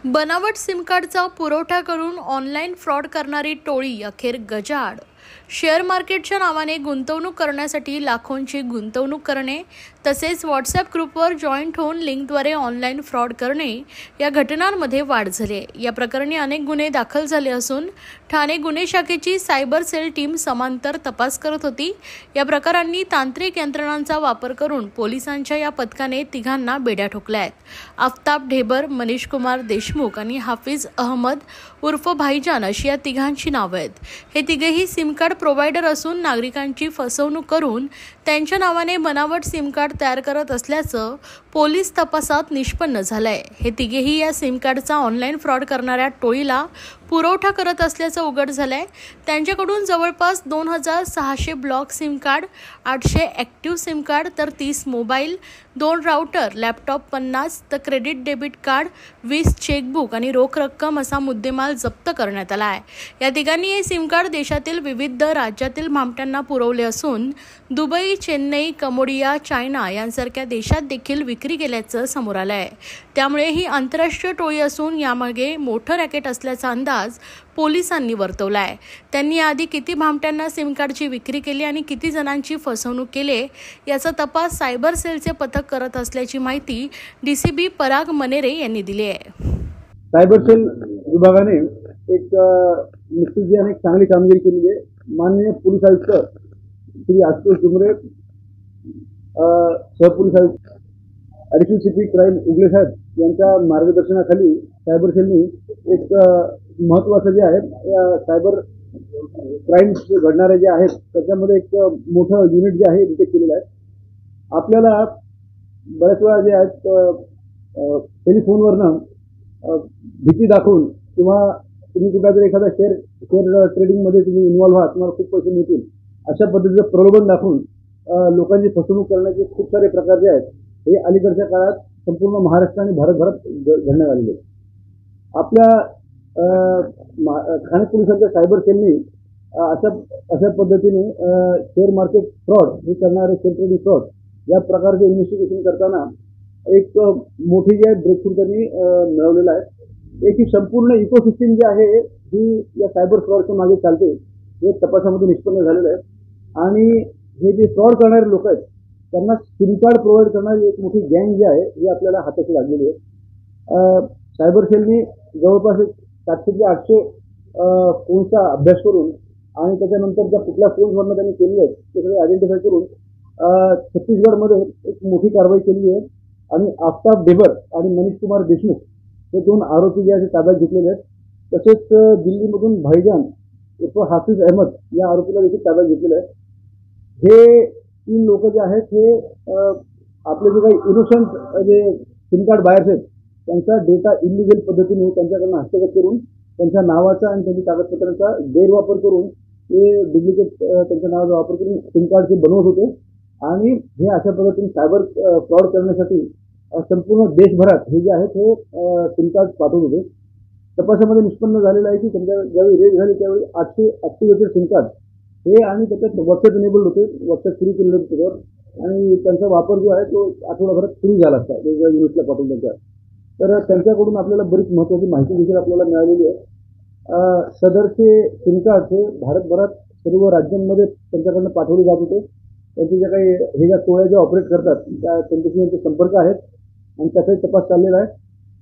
बनावट सिम कार्डचा पुरवठा करून ऑनलाईन फ्रॉड करणारी टोळी अखेर गजाआड। शेअर मार्केटच्या नावाने गुंतवणूक करण्यासाठी लाखोंची गुंतवणूक करणे तसेच व्हॉट्सॲप ग्रुपवर जॉईंट होऊन लिंकद्वारे ऑनलाईन फ्रॉड करणे या घटनांमध्ये वाढ झाली आहे। या प्रकरणी अनेक गुन्हे दाखल झाले असून ठाणे गुन्हे शाखेची सायबर सेल टीम समांतर तपास करत होती। या प्रकारांनी तांत्रिक यंत्रणांचा वापर करून पोलिसांच्या या पथकाने तिघांना बेड्या ठोकल्या आहेत। आफताब ढेबर, मनीष कुमार देशमुख आणि हाफिज अहमद उर्फ भाईजान अशी या तिघांची नावे आहेत। हे तिघेही सिम कार्ड प्रोव्हायडर असून नागरिकांची फसवणूक करून त्यांच्या नावाने बनावट सिम कार्ड तयार करत असल्याचं पोलीस तपासात निष्पन्न झालंय। हे तिघेही या सिम कार्डचा ऑनलाईन फ्रॉड करणाऱ्या टोळीला पुरवठा करत असल्याचं उघड झालंय। त्यांच्याकडून जवळपास 2600 block SIM card, 800 active SIM card, तर 30 मोबाईल, 2 राउटर, लॅपटॉप 50, तर क्रेडिट डेबिट कार्ड, 20 चेकबुक आणि रोख रक्कम असा मुद्देमाल जप्त करण्यात आला आहे। या तिघांनी हे सिम कार्ड देशातील विविध राज्यातील भामट्यांना पुरवले असून दुबई, चेन्नई, कंबोडिया, चायना यांसारख्या देशात देखील विक्री केल्याचं समोर आलं आहे। त्यामुळे ही आंतरराष्ट्रीय टोळी असून यामागे मोठं रॅकेट असल्याचा अंदाज पोलिसांनी वर्तवला आहे। त्यांनी याआधी किती भामट्यांना सिम कार्डची विक्री केली आणि किती जणांची फसवणूक केली याचा तपास सायबर सेलचे पथक करत असल्याची माहिती डीसीपी पराग मनेरे यांनी दिली आहे। सायबर सेल विभागाने एक निश्चित आणि चांगली कामगिरी केली आहे। माननीय पोलीस आयुक्त श्री आशुतोष डुंगरे, सहपोलीस आयुक्त ॲडिशनल सीपी क्राईम उगले साहेब यांच्या मार्गदर्शनाखाली सायबर सेलनी एक महत्त्वाचं जे आहे सायबर क्राईम्स घडणारे जे आहेत त्याच्यामध्ये एक मोठं युनिट जे आहे डिटेक्ट केलेलं आहे। आपल्याला बऱ्याच वेळा जे आहेत टेलिफोनवरनं भीती दाखवून किंवा तुम्ही कुठेतरी एखादा शेअर ट्रेडिंगमध्ये तुम्ही इन्व्हॉल्व्ह व्हा, तुम्हाला खूप पैसे मिळतील अशा पद्धतीचं प्रलोभन दाखवून लोकांची फसवणूक करण्याचे खूप सारे प्रकार जे आहेत हे अलीकडच्या काळात संपूर्ण महाराष्ट्र आणि भारतभरात घडण्यात आलेले आहेत। आपल्या ठाणे पोलिसांच्या सायबर सेलनी अशा पद्धतीने शेअर मार्केट फ्रॉड हे करणारे शेअर ट्रेडिंग फ्रॉड या प्रकारचे इन्व्हेस्टिगेशन करताना एक मोठी जे ब्रेकथ्रू त्यांनी मिळवलेला आहे। एक ही संपूर्ण इकोसिस्टीम जी आहे ही या सायबर फ्रॉडच्या मागे चालते हे तपासामध्ये निष्पन्न झालेलं आहे। आणि हे जे फ्रॉड करणारे लोक आहेत त्यांना सिम कार्ड प्रोव्हाइड करणारी एक मोठी गँग जी आहे ही आपल्याला हाताशी लागलेली आहे। सायबर सेलनी जवळपास 700 ते 800 फोनचा अभ्यास करून आणि त्याच्यानंतर ज्या कुठल्या फोन्सवरनं त्यांनी केलेले आहेत ते सगळे आयडेंटिफाय करून छत्तीसगडमध्ये एक मोठी कारवाई केली आहे। आणि आफताब ढेबर आणि मनीष कुमार देशमुख हे 2 आरोपी जे आहेत ताब्यात घेतलेले आहेत। तसेच दिल्लीमधून भाईजान उर्फ हाफिज अहमद या आरोपीला देखील ताब्यात घेतलेलं आहे। हे 3 लोक जे आहेत हे आपले जे काही इनोसंट जे सिम कार्ड बायर्स आहेत त्यांचा डेटा इलिगल पद्धतीने त्यांच्याकडून हस्तगत करून त्यांच्या नावाचा आणि त्यांच्या कागदपत्रांचा गैरवापर करून ते डुप्लिकेट त्यांच्या नावाचा वापर करून सिम कार्डचे बनवत होते। आणि हे अशा पद्धतीने सायबर फ्रॉड करण्यासाठी संपूर्ण देशभरात हे जे आहेत हे सिम कार्ड पाठवत होते। तपासामध्ये निष्पन्न झालेलं आहे की त्यांच्या ज्यावेळी रेड झाली त्यावेळी 800 ॲक्टिव्हेटेड सिम कार्ड हे आणि त्याच्यात व्हॉट्सॲप इनेबल्ड होते, व्हॉट्सॲप सुरू केलेलं होतं त्याच्यावर आणि त्यांचा वापर जो आहे तो आठवडाभरात सुरू झाला असता वेगवेगळ्या युनिटला पाठवून त्यांच्या। तर त्यांच्याकडून आपल्याला बरीच महत्त्वाची माहिती देखील आपल्याला मिळालेली आहे। सदरचे सिम कार्ड हे भारतभरात सर्व राज्यांमध्ये त्यांच्याकडनं पाठवले जात होते। त्यांचे जे काही हे ज्या टोळ्या ज्या ऑपरेट करतात त्यांच्याशी त्यांचे संपर्क आहेत आणि त्याचाही तपास चाललेला आहे।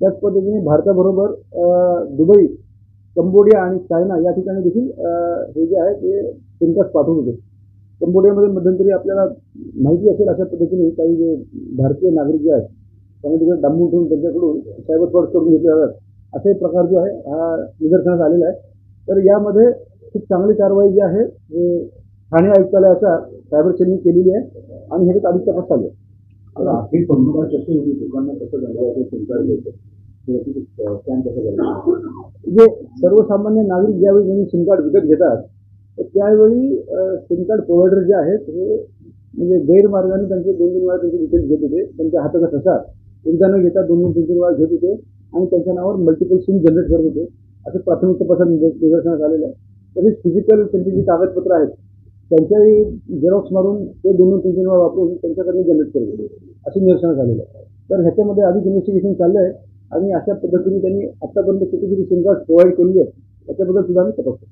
त्याच पद्धतीने भारताबरोबर दुबई, कंबोडिया आणि चायना या ठिकाणी देखील हे जे आहे ते सिम कार्ड पाठवत होते। कंबोडियामध्ये मध्यंतरी आपल्याला माहिती असेल अशा पद्धतीने काही जे भारतीय नागरिक जे आहेत त्यांना तिकडे डांबून ठेवून त्यांच्याकडून सायबर फ्रॉड करून घेतले जातात असे प्रकार जो आहे हा निदर्शनास आलेला आहे। तर यामध्ये खूप चांगली कारवाई जी आहे हे ठाणे आयुक्तालयाच्या सायबर सेलनी केलेली आहे आणि ह्याच्यात अधिक तपास चालू आहे। ही संपूर्ण कशी होती, लोकांना कसं घडवायचं, सिम कार्ड घ्यायचं, स्कॅन कसं करायचं? म्हणजे सर्वसामान्य नागरिक ज्यावेळी त्यांनी सिम कार्ड विकत घेतात तर त्यावेळी सिम कार्ड प्रोव्हायडर जे आहेत हे म्हणजे गैरमार्गाने त्यांचे 2-3 वेळा त्यांचे डिटेल्स घेत होते। त्यांच्या हाताचा ठसा एकदा न घेता 2-3 वेळा घेत होते आणि त्यांच्या नावावर मल्टिपल सिम जनरेट करत होते असं प्राथमिक तपासात निदर्शनास आलेलं आहे। तसेच फिजिकल त्यांची जी कागदपत्र आहेत त्यांच्याही झेरॉक्स मारून ते 2-3 वेळा वापरून त्यांच्याकडे जनरेट करत होते असे निदर्शनास आलेलं आहे। तर ह्याच्यामध्ये अधिक इन्व्हेस्टिगेशन चाललं आहे आणि अशा पद्धतीने त्यांनी आतापर्यंत किती किती सिम कार्ड प्रोव्हाइड केली आहे त्याच्याबद्दल सुद्धा आम्ही तपास करतो.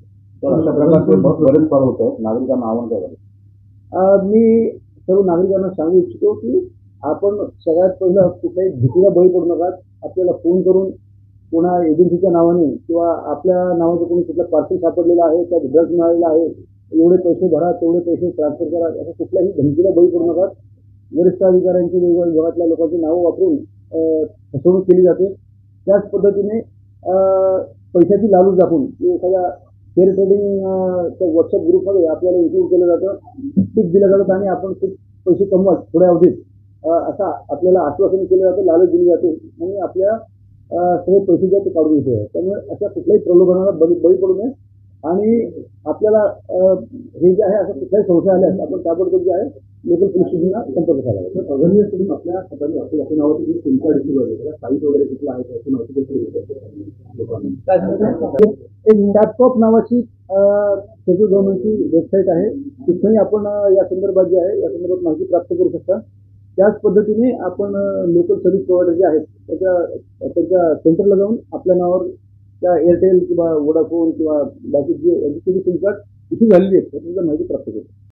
तर अशा प्रकारचे बरेच फ्रॉड होतं, नागरिकांना आव्हान करायला. मी सर्व नागरिकांना सांगू इच्छितो की आपण सगळ्यात पहिलं कुठल्याही भीतीला बळी पडू नका. आपल्याला फोन करून कोणा एजन्सीच्या नावाने किंवा आपल्या नावाचं कोणी कुठलं पार्सल सापडलेलं आहे, त्या ड्रग्ज मिळालेला आहे, एवढे पैसे भरा, तेवढे पैसे ट्रान्सफर करा, असं कुठल्याही धमकीला बळी पडू नका. वरिष्ठ अधिकाऱ्यांची वेगवेगळ्या विभागातल्या लोकांची नावं वापरून फसवणूक केली जाते. त्याच पद्धतीने पैशाची लालूच दाखवून एखाद्या शेअर ट्रेडिंग व्हॉट्सअप ग्रुपमध्ये आपल्याला इन्क्लूड केलं जातं, टिप दिलं जातं आणि आपण खूप पैसे कमवा थोड्या अवधीत असा आपल्याला आश्वासन केलं जातं, लालच दिली जाते आणि आपल्या सगळे पैसे जे ते काढून घेतो. त्यामुळे अशा कुठल्याही प्रलोभनाला बळी पडू नये आणि आपल्याला हे जे आहे असं कुठल्याही संशय आल्यास आपण ताबडतोब जे आहे लोकल पोलीस स्टेशनला संपर्क साधावा. अगरनीय करून आपल्या हाताने आपल्या नावाची जी सिम कार्ड रिसिव्ह आहे त्याला साईट वगैरे कुठला आहे त्याची माहिती कशी लोकांना. एक टॅपटॉप नावाची सेंट्रल गव्हर्नमेंटची वेबसाईट आहे, तिथेही आपण या संदर्भात जे आहे या संदर्भात माहिती प्राप्त करू शकता. त्याच पद्धतीने आपण लोकल सर्व्हिस प्रोव्हायडर जे आहेत त्यांच्या सेंटरला जाऊन आपल्या नावावर त्या एअरटेल किंवा वोडाफोन किंवा बाकी जे सिम कार्ड इश्यू झालेली आहेत त्याची माहिती प्राप्त करू.